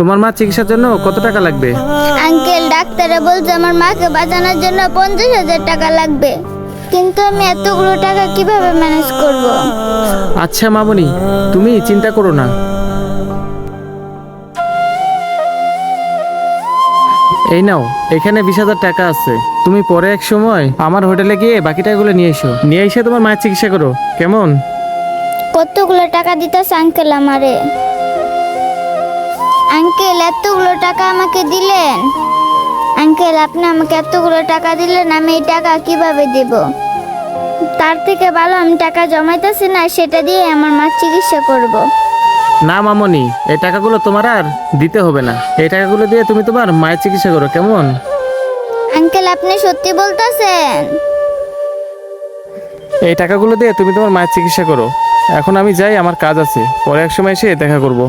তোমার মা চিকিৎসার জন্য কত টাকা লাগবে? আঙ্কেল, ডাক্তারে বলছে আমার মাকে বাঁচানোর জন্য 50,000 টাকা লাগবে, কিন্তু আমি এতগুলো টাকা কিভাবে ম্যানেজ করব? আচ্ছা মামুনি, তুমি চিন্তা করো না। এই নাও, এখানে 20,000 টাকা আছে। তুমি পরে এক সময় আমার হোটেলে গিয়ে বাকি টাকাগুলো নিয়ে এসো, নিয়ে এসে তোমার মায়ের চিকিৎসা করো, কেমন? কতগুলো টাকা দিতেছে আঙ্কেল আমারে? আঙ্কেল, এতগুলো টাকা আমাকে দিলেন? আঙ্কেল, আপনি আমাকে এতগুলো টাকা দিলেন, আমি এই টাকা কিভাবে দেব? তার থেকে ভালো আমি টাকা জমাইতেছি না, সেটা দিয়ে আমার মার চিকিৎসা করব। না মামুনি, এই টাকাগুলো তোমার আর দিতে হবে না। এই টাকাগুলো দিয়ে তুমি তোমার মায়ের চিকিৎসা করো, কেমন? আঙ্কেল, আপনি সত্যি বলতেছেন? এই টাকাগুলো দিয়ে তুমি তোমার মায়ের চিকিৎসা করো। এখন আমি যাই, আমার কাজ আছে, পরে এক সময় এসে দেখা করব।